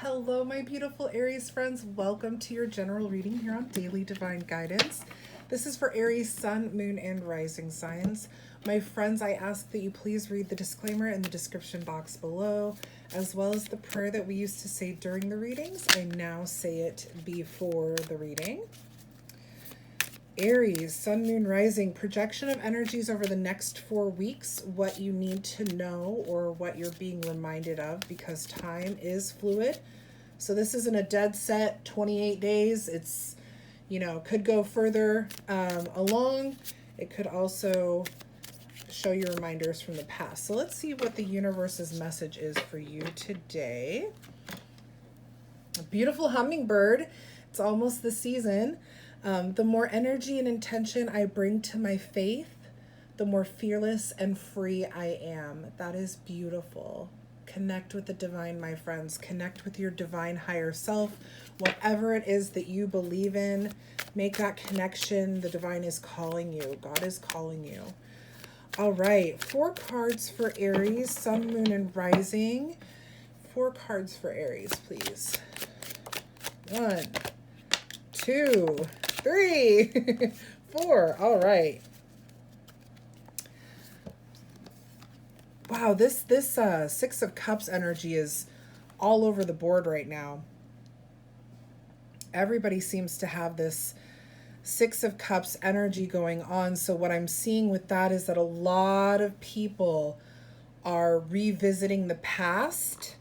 Hello, my beautiful Aries friends. Welcome to your general reading here on Daily Divine Guidance. This is for Aries, Sun, Moon, and Rising signs. My friends, I ask that you please read the disclaimer in the description box below, as well as the prayer that we used to say during the readings. I now say it before the reading. Aries, Sun, Moon, Rising, projection of energies over the next 4 weeks, what you need to know or what you're being reminded of, because time is fluid. So this isn't a dead set 28 days. It's, could go further along. It could also show you reminders from the past. So let's see what the universe's message is for you today. A beautiful hummingbird. It's almost the season. The more energy and intention I bring to my faith, the more fearless and free I am. That is beautiful. Connect with the divine, my friends. Connect with your divine higher self. Whatever it is that you believe in, make that connection. The divine is calling you. God is calling you. All right. 4 cards for Aries, Sun, Moon, and Rising. 4 cards for Aries, please. 1, 2, 3, 4. All right. Wow, this 6 of Cups energy is all over the board right now. Everybody seems to have this 6 of Cups energy going on. So what I'm seeing with that is that a lot of people are revisiting the past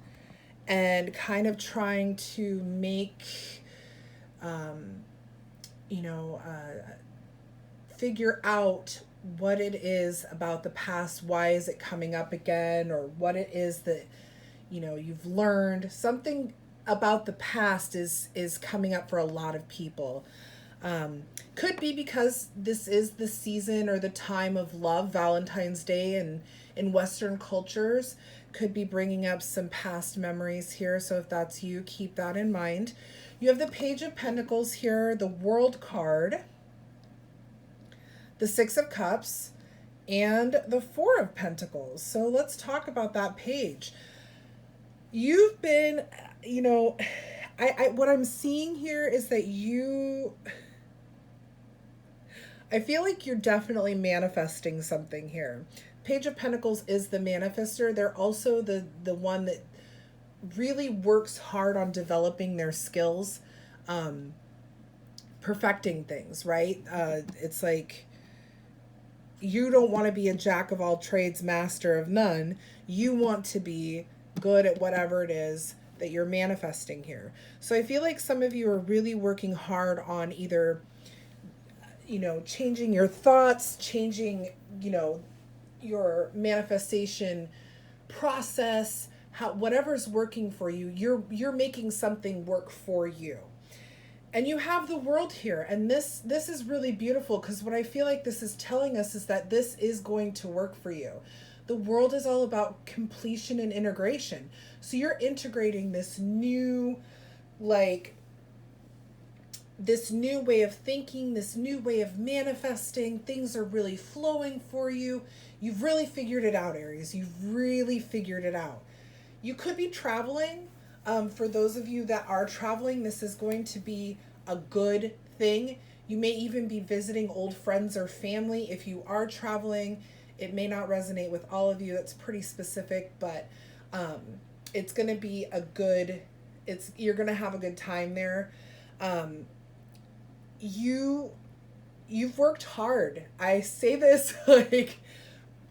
and kind of trying to make figure out what it is about the past. Why is it coming up again? Or what it is that, you've learned. Something about the past is coming up for a lot of people. Could be because this is the season or the time of love, Valentine's Day, and in Western cultures could be bringing up some past memories here. So if that's you, keep that in mind. You have the Page of Pentacles here, the World card, the 6 of Cups, and the 4 of Pentacles. So let's talk about that page. You've been, what I'm seeing here is that I feel like you're definitely manifesting something here. Page of Pentacles is the manifester. They're also the one that really works hard on developing their skills, perfecting things, right? It's like you don't want to be a jack of all trades, master of none. You want to be good at whatever it is that you're manifesting here. So I feel like some of you are really working hard on either, changing your thoughts, changing, your manifestation process, whatever's working for you, you're making something work for you. And you have the World here, and this is really beautiful, because what I feel like this is telling us is that this is going to work for you. The World is all about completion and integration. So you're integrating this new way of thinking, this new way of manifesting. Things are really flowing for you. You've really figured it out, Aries. You've really figured it out. You could be traveling. For those of you that are traveling, this is going to be a good thing. You may even be visiting old friends or family. If you are traveling, it may not resonate with all of you. That's pretty specific, but it's going to be you're going to have a good time there. You've worked hard. I say this like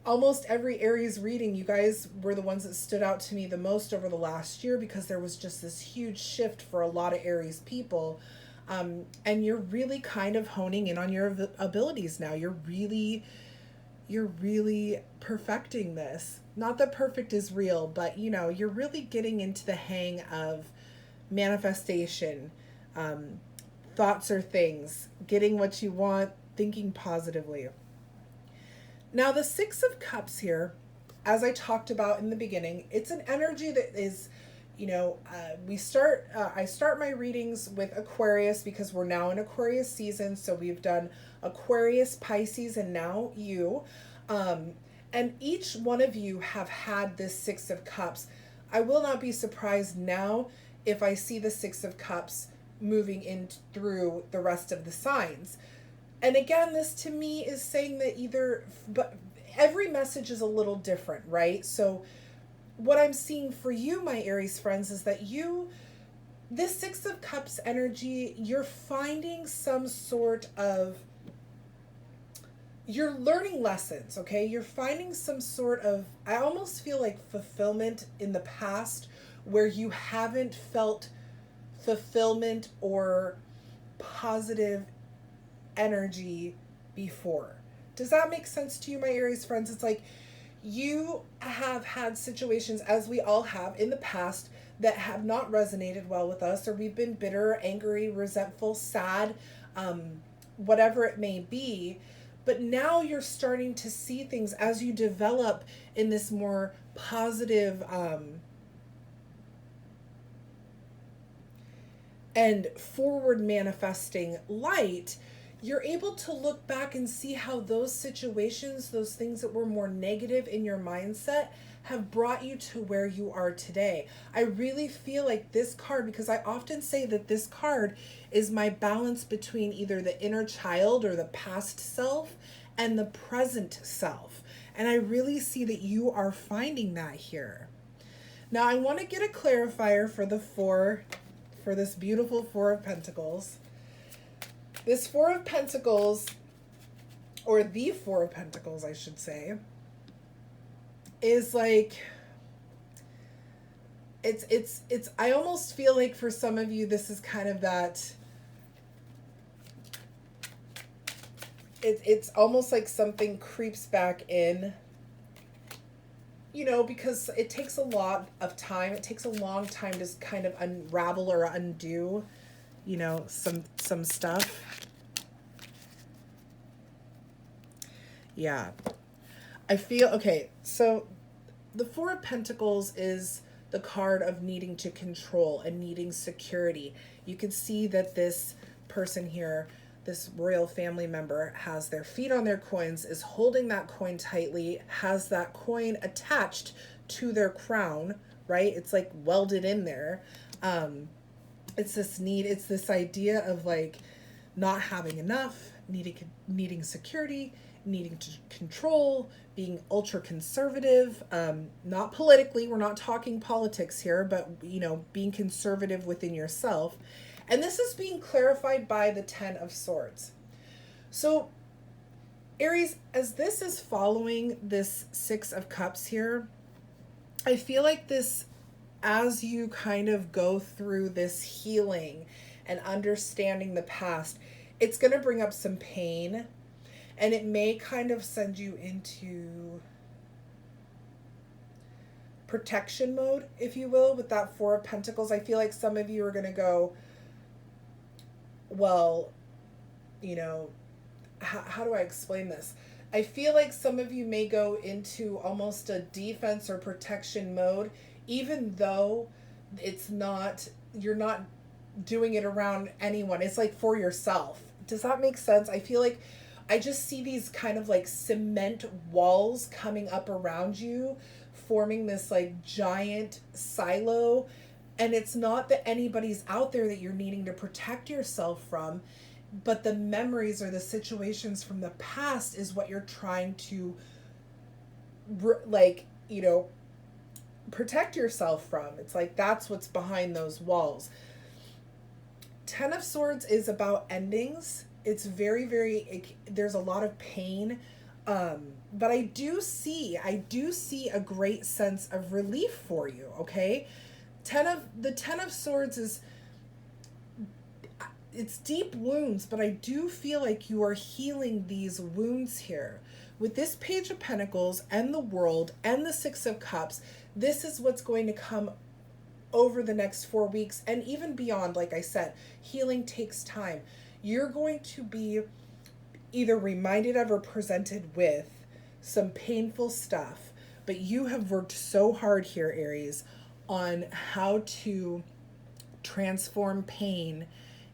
almost every Aries reading. You guys were the ones that stood out to me the most over the last year, because there was just this huge shift for a lot of Aries people. And you're really kind of honing in on your abilities now. You're really perfecting this. Not that perfect is real, but you're really getting into the hang of manifestation. Thoughts are things, getting what you want, thinking positively. Now, the 6 of Cups here, as I talked about in the beginning, it's an energy that is, I start my readings with Aquarius, because we're now in Aquarius season. So we've done Aquarius, Pisces, and now you. And each one of you have had this 6 of Cups. I will not be surprised now if I see the Six of Cups moving in through the rest of the signs. And again, this to me is saying that but every message is a little different, right? So what I'm seeing for you, my Aries friends, is that this Six of Cups energy, you're finding some sort of, you're learning lessons, okay? You're finding some sort of, I almost feel like fulfillment in the past where you haven't felt fulfillment or positive energy before. Does that make sense to you, my Aries friends? It's like you have had situations, as we all have in the past, that have not resonated well with us, or we've been bitter, angry, resentful, sad, whatever it may be. But now you're starting to see things as you develop in this more positive and forward manifesting light. You're able to look back and see how those situations, those things that were more negative in your mindset, have brought you to where you are today. I really feel like this card, because I often say that this card is my balance between either the inner child or the past self and the present self. And I really see that you are finding that here. Now I want to get a clarifier for this beautiful Four of Pentacles. This Four of Pentacles, or the Four of Pentacles, I should say, is like, it's I almost feel like for some of you this is kind of that, it's almost like something creeps back in, because it takes a lot of time. It takes a long time to kind of unravel or undo, some stuff. Yeah. I feel, okay, so the Four of Pentacles is the card of needing to control and needing security. You can see that this person here, this royal family member, has their feet on their coins, is holding that coin tightly, has that coin attached to their crown, right? It's like welded in there. It's this idea of like not having enough, needing security, needing to control, being ultra conservative, not politically, we're not talking politics here, but being conservative within yourself. And this is being clarified by the Ten of Swords. So Aries, as this is following this Six of Cups here, I feel like this, as you kind of go through this healing and understanding the past, it's going to bring up some pain. And it may kind of send you into protection mode, if you will, with that Four of Pentacles. I feel like some of you are going to go, well, how do I explain this? I feel like some of you may go into almost a defense or protection mode, even though you're not doing it around anyone. It's like for yourself. Does that make sense? I feel like I just see these kind of like cement walls coming up around you, forming this like giant silo. And it's not that anybody's out there that you're needing to protect yourself from, but the memories or the situations from the past is what you're trying to protect yourself from. It's like that's what's behind those walls. Ten of Swords is about endings. It's there's a lot of pain. But I do see a great sense of relief for you, okay? The Ten of Swords it's deep wounds, but I do feel like you are healing these wounds here. With this Page of Pentacles and the World and the Six of Cups, this is what's going to come over the next 4 weeks and even beyond. Like I said, healing takes time. You're going to be either reminded of or presented with some painful stuff, but you have worked so hard here, Aries, on how to transform pain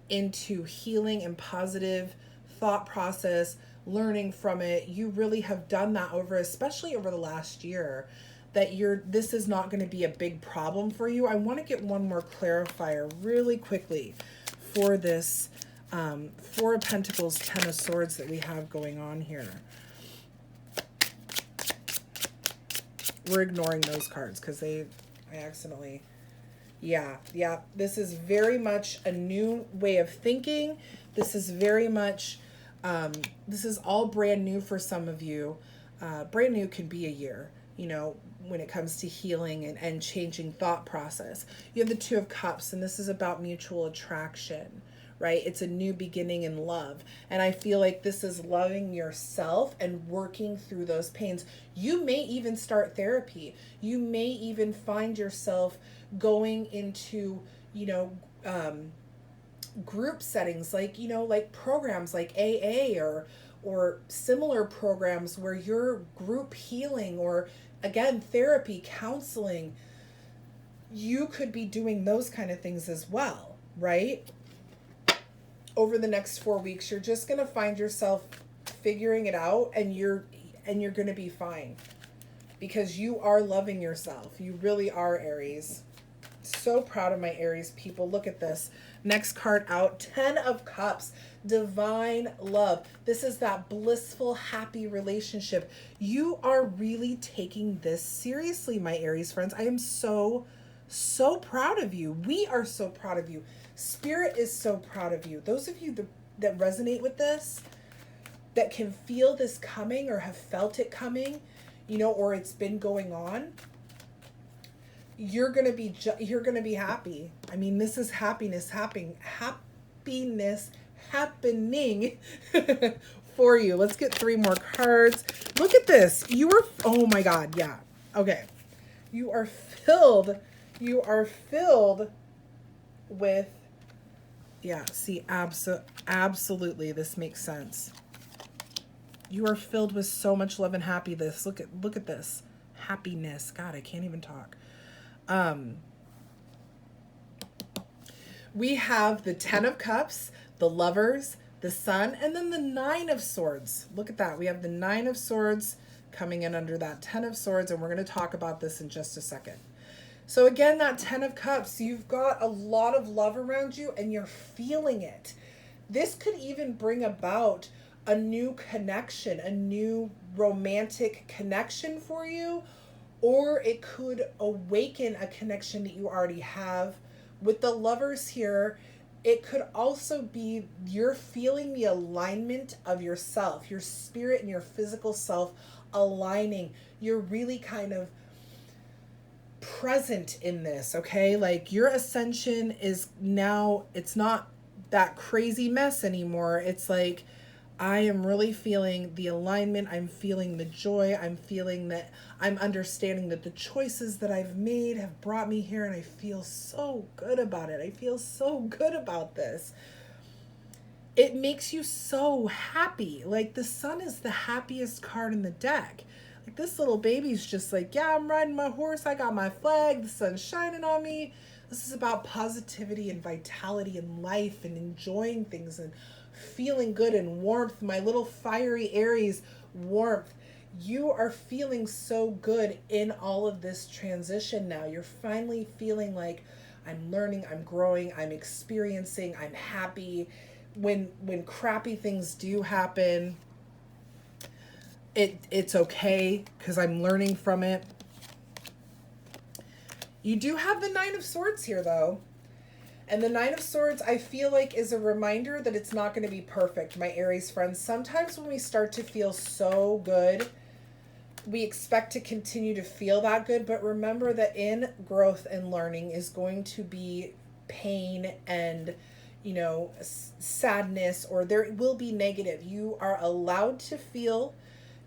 into healing and positive thought process, learning from it. You really have done that especially over the last year. that this is not going to be a big problem for you. I want to get one more clarifier really quickly for this Four of Pentacles, Ten of Swords that we have going on here. We're ignoring those cards because I accidentally, yeah. This is very much a new way of thinking. This is very much, this is all brand new for some of you. Brand new can be a year, you know, when it comes to healing and changing thought process. You have the Two of Cups, and this is about mutual attraction, right? It's a new beginning in love. And I feel like this is loving yourself and working through those pains. You may even start therapy. You may even find yourself going into, you know, group settings, like, you know, like programs like AA or similar programs where you're group healing, or again, therapy, counseling. You could be doing those kind of things as well, right? Over the next 4 weeks, you're just going to find yourself figuring it out, and you're going to be fine because you are loving yourself. You really are, Aries. So proud of my Aries people. Look at this. Next card out, Ten of Cups, divine love. This is that blissful, happy relationship. You are really taking this seriously, my Aries friends. I am so proud of you. We are so proud of you. Spirit is so proud of you. Those of you that resonate with this, that can feel this coming or have felt it coming, you know, or it's been going on, you're going to be happy. I mean, this is happiness happening for you. Let's get 3 more cards. Look at this. Oh my God. Yeah. Okay. You are filled with, yeah, see, absolutely. This makes sense. You are filled with so much love and happiness. Look at this. Happiness. God, I can't even talk. We have the Ten of Cups, the Lovers, the Sun, and then the Nine of Swords. Look at that. We have the Nine of Swords coming in under that Ten of Swords, and we're going to talk about this in just a second. So again, that Ten of Cups, you've got a lot of love around you and you're feeling it. This could even bring about a new connection, a new romantic connection for you, or it could awaken a connection that you already have. With the Lovers here, it could also be you're feeling the alignment of yourself, your spirit and your physical self aligning. You're really kind of present in this, okay? Like your ascension is now, it's not that crazy mess anymore. It's like, I am really feeling the alignment. I'm feeling the joy. I'm feeling that I'm understanding that the choices that I've made have brought me here, and I feel so good about it. I feel so good about this. It makes you so happy. Like the Sun is the happiest card in the deck. Like this little baby's just like, yeah, I'm riding my horse. I got my flag. The sun's shining on me. This is about positivity and vitality and life and enjoying things and feeling good and warmth. My little fiery Aries, warmth. You are feeling so good in all of this transition now. You're finally feeling like, I'm learning, I'm growing, I'm experiencing, I'm happy. When crappy things do happen, it's okay because I'm learning from it. You do have the Nine of Swords here though. And the Nine of Swords, I feel like, is a reminder that it's not going to be perfect, my Aries friends. Sometimes when we start to feel so good, we expect to continue to feel that good. But remember that in growth and learning is going to be pain and, you know, sadness, or there will be negative. You are allowed to feel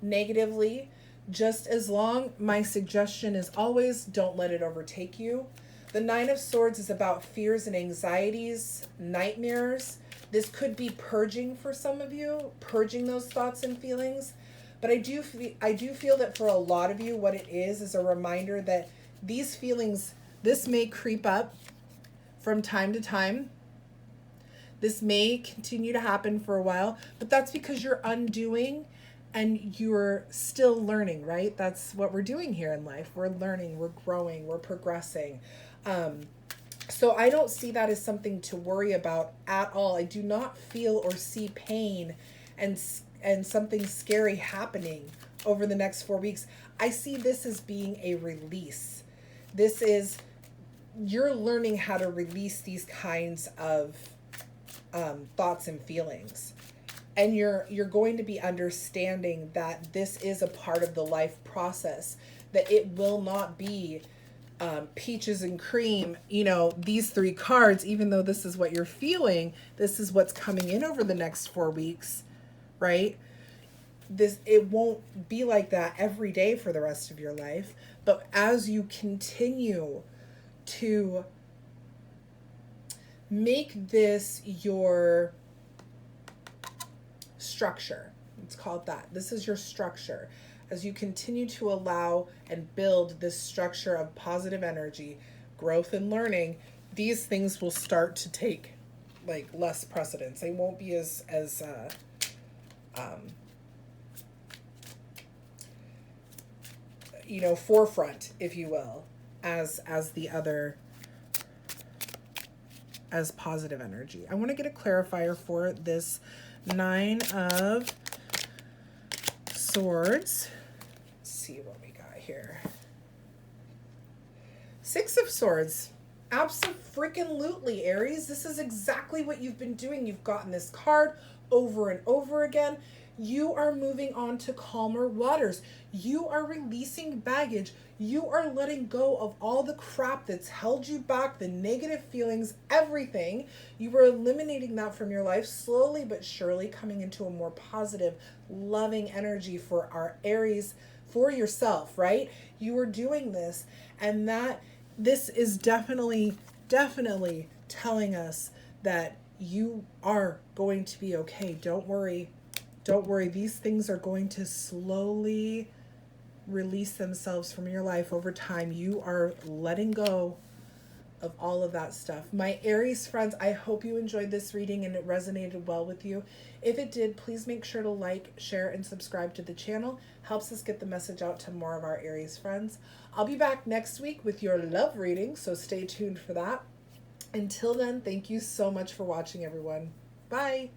negatively, just as long, my suggestion is always don't let it overtake you. The Nine of Swords is about fears and anxieties, nightmares. This could be purging for some of you, purging those thoughts and feelings. But I do feel that for a lot of you, what it is a reminder that these feelings, this may creep up from time to time. This may continue to happen for a while, but that's because you're undoing and you're still learning, right? That's what we're doing here in life. We're learning, we're growing, we're progressing. So I don't see that as something to worry about at all. I do not feel or see pain and something scary happening over the next 4 weeks. I see this as being a release. This is, you're learning how to release these kinds of thoughts and feelings, and you're going to be understanding that this is a part of the life process, that it will not be peaches and cream, these 3 cards. Even though this is what you're feeling, this is what's coming in over the next 4 weeks, right? It won't be like that every day for the rest of your life, but as you continue to make this your structure, let's call it that. This is your structure. As you continue to allow and build this structure of positive energy, growth, and learning, these things will start to take like less precedence. They won't be as forefront, if you will, as the other, as positive energy. I want to get a clarifier for this 9 of Swords. Let's see what we got here. 6 of Swords. Abso-freaking-lutely, Aries. This is exactly what you've been doing. You've gotten this card over and over again. You are moving on to calmer waters. You are releasing baggage. You are letting go of all the crap that's held you back, the negative feelings, everything. You are eliminating that from your life, slowly but surely coming into a more positive, loving energy for our Aries, for yourself, right? You are doing this, and this is definitely telling us that you are going to be okay. Don't worry. These things are going to slowly release themselves from your life over time. You are letting go of all of that stuff. My Aries friends, I hope you enjoyed this reading and it resonated well with you. If it did, please make sure to like, share, and subscribe to the channel. Helps us get the message out to more of our Aries friends. I'll be back next week with your love reading, so stay tuned for that. Until then, thank you so much for watching, everyone. Bye.